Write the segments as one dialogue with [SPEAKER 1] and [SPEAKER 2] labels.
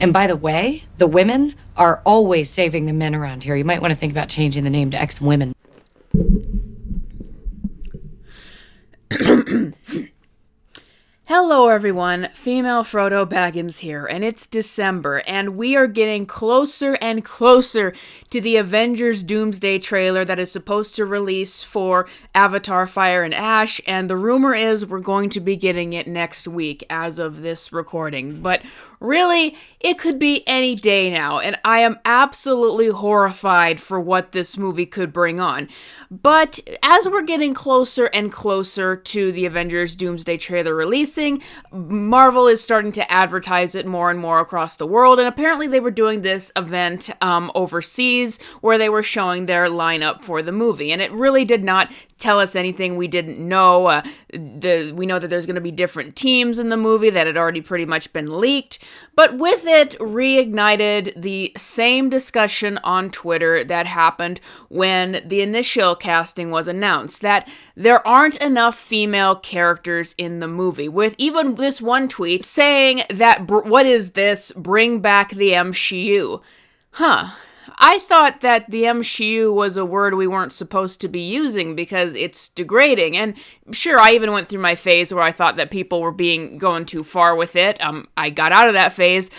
[SPEAKER 1] And by the way, the women are always saving the men around here. You might want to think about changing the name to X-Women.
[SPEAKER 2] Hello everyone, Female Frodo Baggins here, and it's December, and we are getting closer and closer to the Avengers Doomsday trailer that is supposed to release for Avatar Fire and Ash, and the rumor is we're going to be getting it next week as of this recording. But really, it could be any day now, and I am absolutely horrified for what this movie could bring on. But as we're getting closer and closer to the Avengers Doomsday trailer releasing, Marvel is starting to advertise it more and more across the world, and apparently they were doing this event overseas where they were showing their lineup for the movie, and it really did not tell us anything we didn't know. We know that there's going to be different teams in the movie that had already pretty much been leaked, but with it reignited the same discussion on Twitter that happened when the initial casting was announced, that there aren't enough female characters in the movie, with even this one tweet saying that, what is this, bring back the MCU. I thought that the MCU was a word we weren't supposed to be using because it's degrading, and sure, I even went through my phase where I thought that people were going too far with it. I got out of that phase,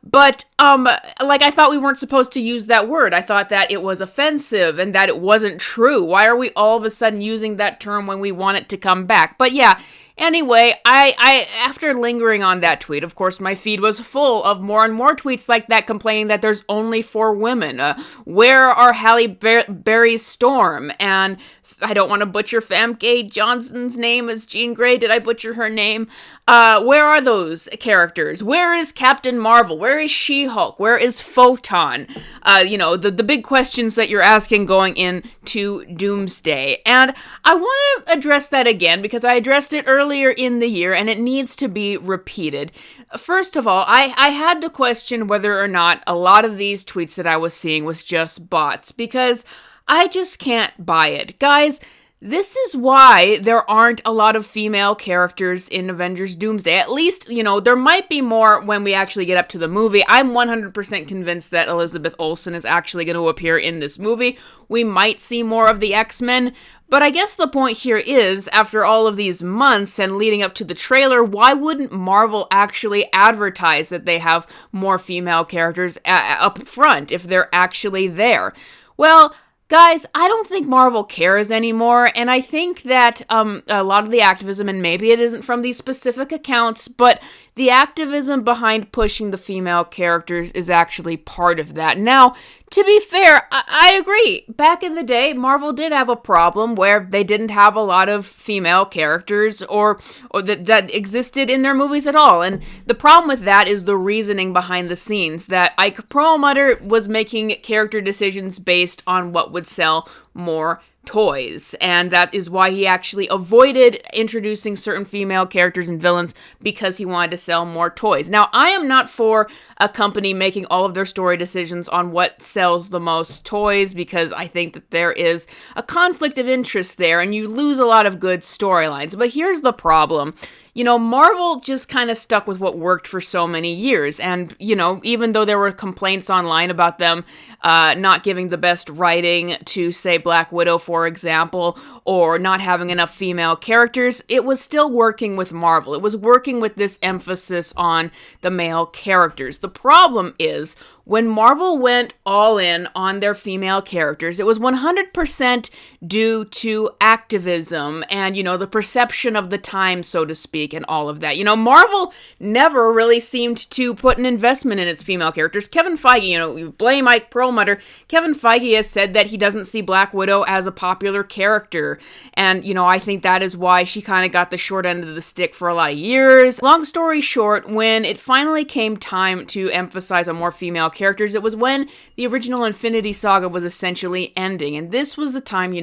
[SPEAKER 2] but, I thought we weren't supposed to use that word. I thought that it was offensive and that it wasn't true. Why are we all of a sudden using that term when we want it to come back? But yeah, anyway, I after lingering on that tweet, of course, my feed was full of more and more tweets like that complaining that there's only 4 women. Where are Halle Berry's Storm? And I don't want to butcher Famke Johnson's name as Jean Grey. Did I butcher her name? Where are those characters? Where is Captain Marvel? Where is She-Hulk? Where is Photon? The big questions that you're asking going into Doomsday. And I want to address that again because I addressed it earlier in the year and it needs to be repeated. First of all, I had to question whether or not a lot of these tweets that I was seeing was just bots, because I just can't buy it. Guys, this is why there aren't a lot of female characters in Avengers Doomsday. At least, there might be more when we actually get up to the movie. I'm 100% convinced that Elizabeth Olsen is actually going to appear in this movie. We might see more of the X-Men. But I guess the point here is, after all of these months and leading up to the trailer, why wouldn't Marvel actually advertise that they have more female characters up front if they're actually there? Well, guys, I don't think Marvel cares anymore, and I think that a lot of the activism, and maybe it isn't from these specific accounts, but the activism behind pushing the female characters is actually part of that. Now, to be fair, I agree. Back in the day, Marvel did have a problem where they didn't have a lot of female characters or that existed in their movies at all. And the problem with that is the reasoning behind the scenes, that Ike Perlmutter was making character decisions based on what would sell more toys, and that is why he actually avoided introducing certain female characters and villains, because he wanted to sell more toys. Now, I am not for a company making all of their story decisions on what sells the most toys, because I think that there is a conflict of interest there, and you lose a lot of good storylines. But here's the problem. Marvel just kind of stuck with what worked for so many years. And, even though there were complaints online about them not giving the best writing to, say, Black Widow, for example, or not having enough female characters, it was still working with Marvel. It was working with this emphasis on the male characters. The problem is, when Marvel went all in on their female characters, it was 100% due to activism and, the perception of the time, so to speak, and all of that. Marvel never really seemed to put an investment in its female characters. Kevin Feige, you blame Ike Perlmutter. Kevin Feige has said that he doesn't see Black Widow as a popular character. And, I think that is why she kind of got the short end of the stick for a lot of years. Long story short, when it finally came time to emphasize on more female characters, it was when the original Infinity Saga was essentially ending. And this was the time,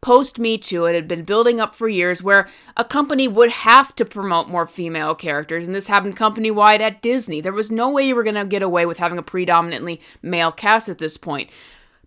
[SPEAKER 2] post Me Too, it had been building up for years, where a company would have to promote more female characters, and this happened company-wide at Disney. There was no way you were going to get away with having a predominantly male cast at this point.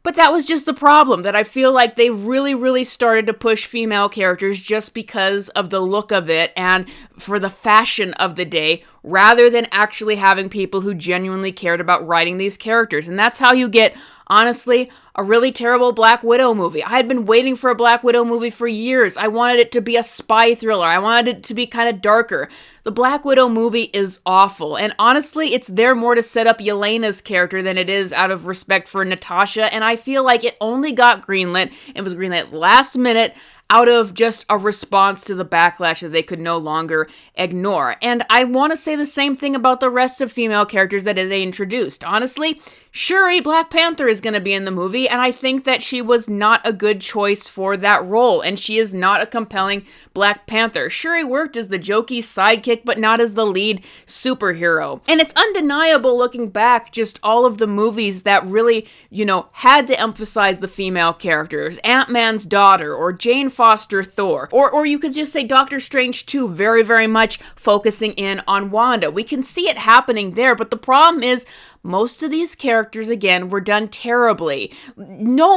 [SPEAKER 2] But that was just the problem, that I feel like they really started to push female characters just because of the look of it and for the fashion of the day, rather than actually having people who genuinely cared about writing these characters. And that's how you get, honestly, a really terrible Black Widow movie. I had been waiting for a Black Widow movie for years. I wanted it to be a spy thriller. I wanted it to be kind of darker. The Black Widow movie is awful. And honestly, it's there more to set up Yelena's character than it is out of respect for Natasha. And I feel like it only got greenlit. It was greenlit last minute, out of just a response to the backlash that they could no longer ignore. And I want to say the same thing about the rest of female characters that they introduced. Honestly, Shuri, Black Panther, is going to be in the movie, and I think that she was not a good choice for that role, and she is not a compelling Black Panther. Shuri worked as the jokey sidekick, but not as the lead superhero. And it's undeniable looking back, just all of the movies that really, had to emphasize the female characters. Ant-Man's daughter, or Jane Foster Thor, or you could just say Doctor Strange 2, very much focusing in on Wanda. We can see it happening there, but the problem is, most of these characters, again, were done terribly. No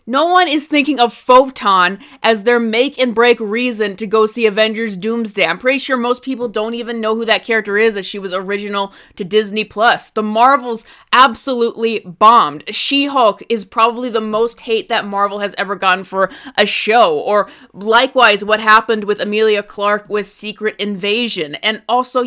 [SPEAKER 2] one is thinking of Photon as their make and break reason to go see Avengers Doomsday. I'm pretty sure most people don't even know who that character is, as she was original to Disney+. The Marvels absolutely bombed. She-Hulk is probably the most hate that Marvel has ever gotten for a show. Or likewise, what happened with Emilia Clarke with Secret Invasion. And also,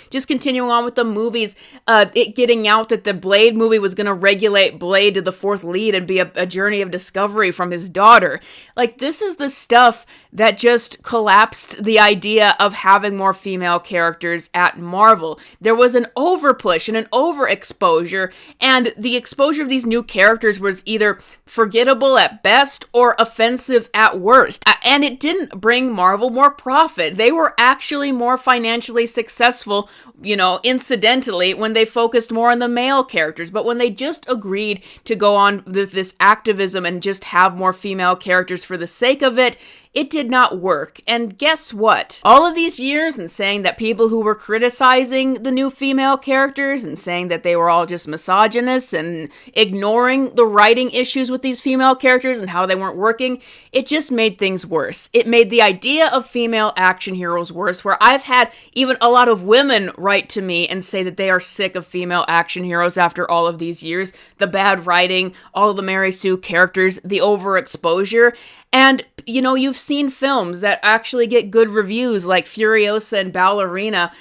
[SPEAKER 2] just continuing on with the movies, it getting out that the Blade movie was going to regulate Blade to the fourth lead and be a journey of discovery from his daughter. Like, this is the stuff that just collapsed the idea of having more female characters at Marvel. There was an overpush and an overexposure, and the exposure of these new characters was either forgettable at best or offensive at worst. And it didn't bring Marvel more profit. They were actually more financially successful, incidentally, when they focused more on the male characters. But when they just agreed to go on with this activism and just have more female characters for the sake of it, it did not work. And guess what? All of these years and saying that people who were criticizing the new female characters and saying that they were all just misogynists and ignoring the writing issues with these female characters and how they weren't working, it just made things worse. It made the idea of female action heroes worse, where I've had even a lot of women write to me and say that they are sick of female action heroes after all of these years. The bad writing, all of the Mary Sue characters, the overexposure. And, you've seen films that actually get good reviews like Furiosa and Ballerina,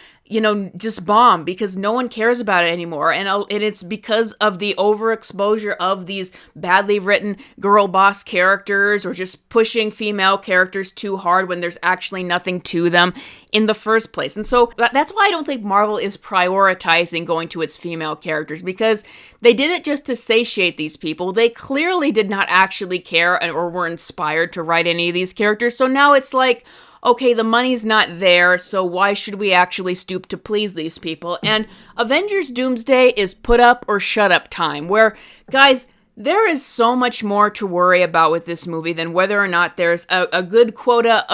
[SPEAKER 2] just bomb because no one cares about it anymore. And it's because of the overexposure of these badly written girl boss characters or just pushing female characters too hard when there's actually nothing to them in the first place. And so that's why I don't think Marvel is prioritizing going to its female characters, because they did it just to satiate these people. They clearly did not actually care or were inspired to write any of these characters. So now it's like, okay, the money's not there, so why should we actually stoop to please these people? And Avengers Doomsday is put up or shut up time, where, guys, there is so much more to worry about with this movie than whether or not there's a good quota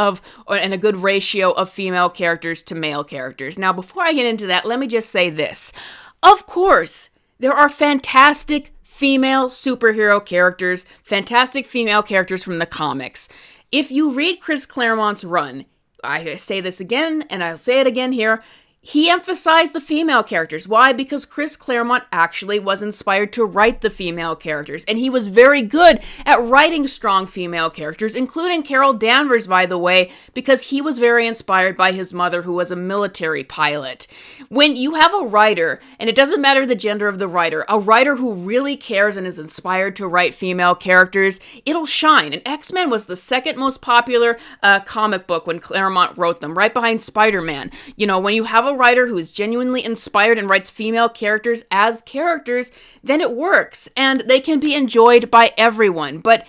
[SPEAKER 2] and a good ratio of female characters to male characters. Now, before I get into that, let me just say this. Of course, there are fantastic female superhero characters, fantastic female characters from the comics. If you read Chris Claremont's run, I say this again, and I'll say it again here, he emphasized the female characters. Why? Because Chris Claremont actually was inspired to write the female characters, and he was very good at writing strong female characters, including Carol Danvers, by the way, because he was very inspired by his mother, who was a military pilot. When you have a writer, and it doesn't matter the gender of the writer, a writer who really cares and is inspired to write female characters, it'll shine. And X-Men was the second most popular comic book when Claremont wrote them, right behind Spider-Man. When you have a writer who is genuinely inspired and writes female characters as characters, then it works and they can be enjoyed by everyone. But,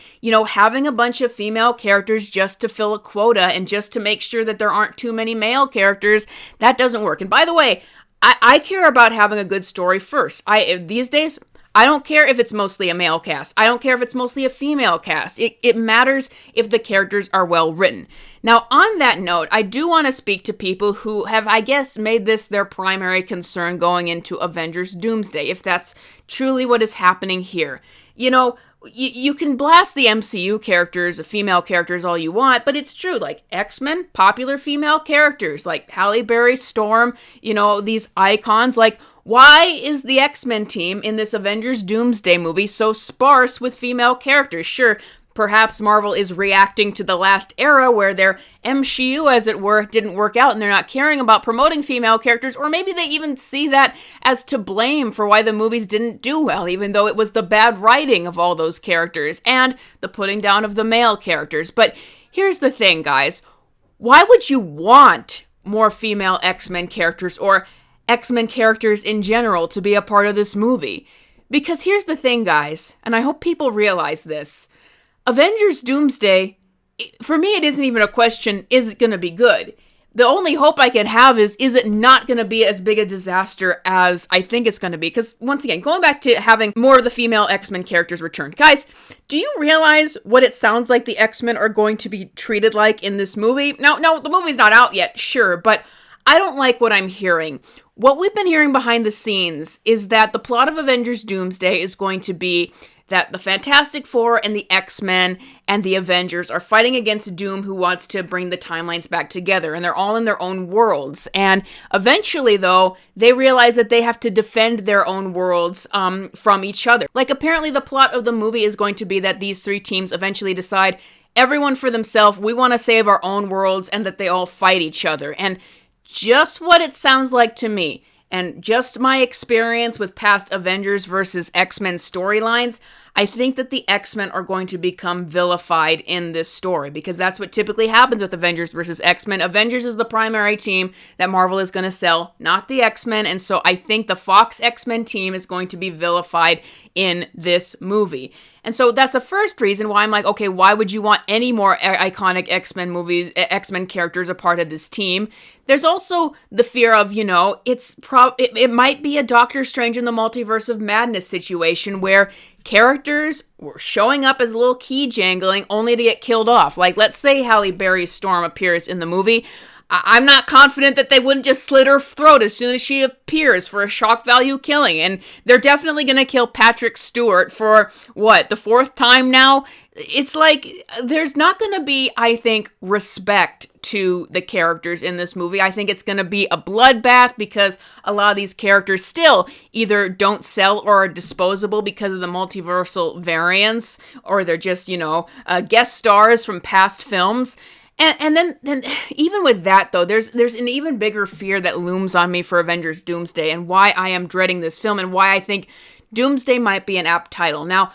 [SPEAKER 2] having a bunch of female characters just to fill a quota and just to make sure that there aren't too many male characters, that doesn't work. And by the way, I care about having a good story first. These days, I don't care if it's mostly a male cast. I don't care if it's mostly a female cast. It matters if the characters are well written. Now, on that note, I do want to speak to people who have, I guess, made this their primary concern going into Avengers Doomsday, if that's truly what is happening here. you can blast the MCU characters, female characters, all you want, but it's true. Like X-Men, popular female characters, like Halle Berry, Storm, these icons. Like, why is the X-Men team in this Avengers Doomsday movie so sparse with female characters? Sure, perhaps Marvel is reacting to the last era where their MCU, as it were, didn't work out and they're not caring about promoting female characters, or maybe they even see that as to blame for why the movies didn't do well, even though it was the bad writing of all those characters and the putting down of the male characters. But here's the thing, guys. Why would you want more female X-Men characters or X-Men characters in general to be a part of this movie? Because here's the thing, guys, and I hope people realize this. Avengers Doomsday, for me, it isn't even a question, is it going to be good? The only hope I can have is it not going to be as big a disaster as I think it's going to be? Because, once again, going back to having more of the female X-Men characters returned. Guys, do you realize what it sounds like the X-Men are going to be treated like in this movie? No, the movie's not out yet, sure, but I don't like what I'm hearing. What we've been hearing behind the scenes is that the plot of Avengers Doomsday is going to be that the Fantastic Four and the X-Men and the Avengers are fighting against Doom, who wants to bring the timelines back together, and they're all in their own worlds. And eventually, though, they realize that they have to defend their own worlds from each other. Like, apparently the plot of the movie is going to be that these three teams eventually decide, everyone for themselves, we want to save our own worlds, and that they all fight each other. And just what it sounds like to me, and just my experience with past Avengers versus X-Men storylines, I think that the X-Men are going to become vilified in this story, because that's what typically happens with Avengers versus X-Men. Avengers is the primary team that Marvel is going to sell, not the X-Men, and so I think the Fox X-Men team is going to be vilified in this movie. And so that's the first reason why I'm like, okay, why would you want any more iconic X-Men movies, X-Men characters a part of this team? There's also the fear of, it might be a Doctor Strange in the Multiverse of Madness situation where characters were showing up as a little key jangling only to get killed off. Like, let's say Halle Berry's Storm appears in the movie. I'm not confident that they wouldn't just slit her throat as soon as she appears for a shock value killing. And they're definitely going to kill Patrick Stewart for, the fourth time now? It's like, there's not going to be, I think, respect to the characters in this movie. I think it's going to be a bloodbath because a lot of these characters still either don't sell or are disposable because of the multiversal variants, or they're just, guest stars from past films. And then even with that, though, there's an even bigger fear that looms on me for Avengers Doomsday, and why I am dreading this film, and why I think Doomsday might be an apt title. Now,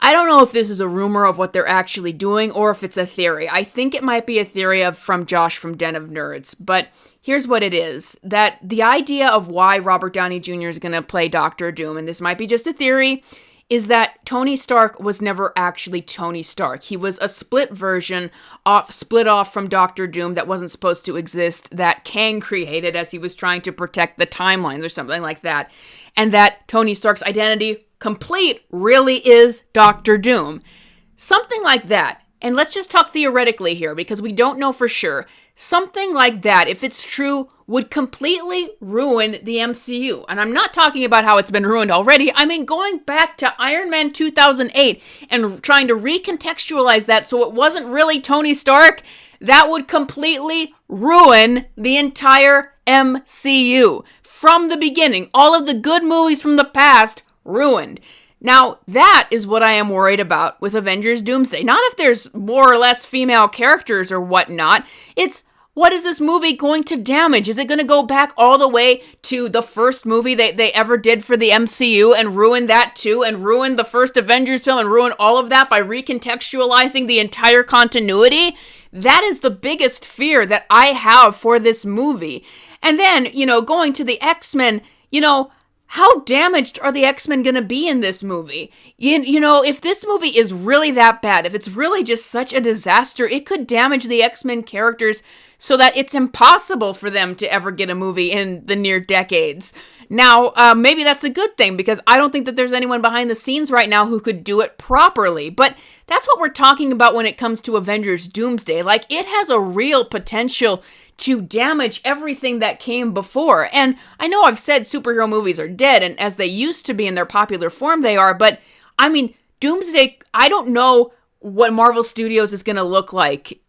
[SPEAKER 2] I don't know if this is a rumor of what they're actually doing, or if it's a theory. I think it might be a theory from Josh from Den of Nerds, but here's what it is. That the idea of why Robert Downey Jr. is going to play Doctor Doom, and this might be just a theory, is that Tony Stark was never actually Tony Stark. He was a split off from Doctor Doom that wasn't supposed to exist, that Kang created as he was trying to protect the timelines or something like that. And that Tony Stark's identity complete really is Doctor Doom. Something like that. And let's just talk theoretically here, because we don't know for sure. Something like that, if it's true, would completely ruin the MCU. And I'm not talking about how it's been ruined already. I mean, going back to Iron Man 2008 and trying to recontextualize that so it wasn't really Tony Stark, that would completely ruin the entire MCU. From the beginning, all of the good movies from the past ruined. Now, that is what I am worried about with Avengers Doomsday. Not if there's more or less female characters or whatnot. It's, what is this movie going to damage? Is it going to go back all the way to the first movie they ever did for the MCU and ruin that too, and ruin the first Avengers film and ruin all of that by recontextualizing the entire continuity? That is the biggest fear that I have for this movie. And then, going to the X-Men, how damaged are the X-Men going to be in this movie? If this movie is really that bad, if it's really just such a disaster, it could damage the X-Men characters so that it's impossible for them to ever get a movie in the near decades. Now, maybe that's a good thing, because I don't think that there's anyone behind the scenes right now who could do it properly. But that's what we're talking about when it comes to Avengers Doomsday. Like, it has a real potential to damage everything that came before. And I know I've said superhero movies are dead, and as they used to be in their popular form, they are, but I mean, Doomsday, I don't know what Marvel Studios is going to look like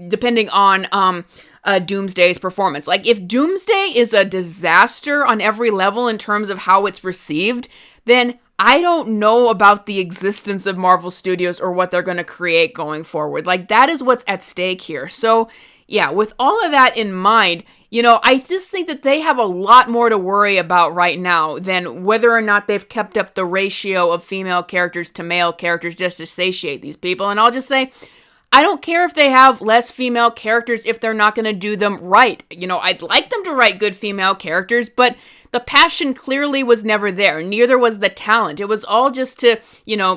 [SPEAKER 2] depending on Doomsday's performance. Like, if Doomsday is a disaster on every level in terms of how it's received, then I don't know about the existence of Marvel Studios or what they're going to create going forward. Like, that is what's at stake here. So, yeah, with all of that in mind, I just think that they have a lot more to worry about right now than whether or not they've kept up the ratio of female characters to male characters just to satiate these people. And I'll just say, I don't care if they have less female characters if they're not going to do them right. I'd like them to write good female characters, but the passion clearly was never there. Neither was the talent. It was all just to,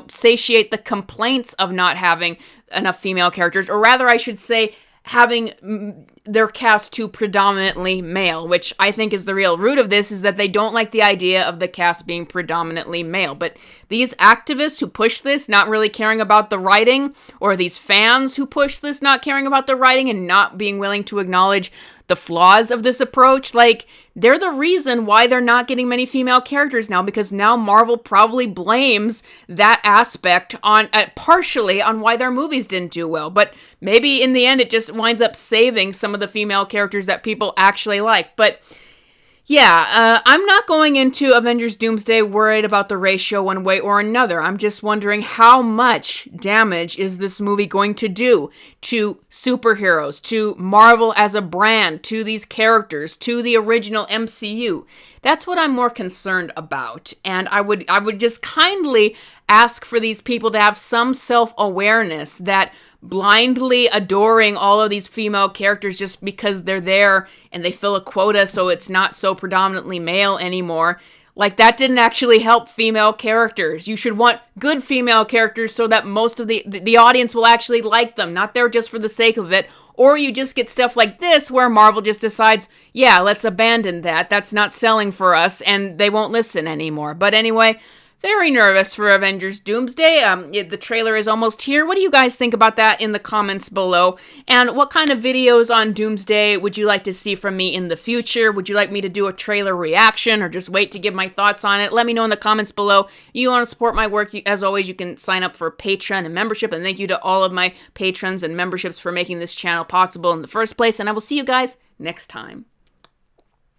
[SPEAKER 2] satiate the complaints of not having enough female characters, or rather, I should say, having their cast too predominantly male, which I think is the real root of this, is that they don't like the idea of the cast being predominantly male. But these activists who push this, not really caring about the writing, or these fans who push this, not caring about the writing and not being willing to acknowledge the flaws of this approach, like, they're the reason why they're not getting many female characters now, because now Marvel probably blames that aspect on partially on why their movies didn't do well. But maybe in the end it just winds up saving some of the female characters that people actually like. But yeah, I'm not going into Avengers Doomsday worried about the ratio one way or another. I'm just wondering, how much damage is this movie going to do to superheroes, to Marvel as a brand, to these characters, to the original MCU? That's what I'm more concerned about. And I would just kindly ask for these people to have some self-awareness that blindly adoring all of these female characters just because they're there and they fill a quota so it's not so predominantly male anymore, like, that didn't actually help female characters. You should want good female characters so that most of the audience will actually like them, not there just for the sake of it. Or you just get stuff like this where Marvel just decides, yeah, let's abandon that. That's not selling for us, and they won't listen anymore. But anyway, very nervous for Avengers Doomsday. The trailer is almost here. What do you guys think about that in the comments below? And what kind of videos on Doomsday would you like to see from me in the future? Would you like me to do a trailer reaction or just wait to give my thoughts on it? Let me know in the comments below. You want to support my work, as always, you can sign up for Patreon and membership. And thank you to all of my patrons and memberships for making this channel possible in the first place. And I will see you guys next time.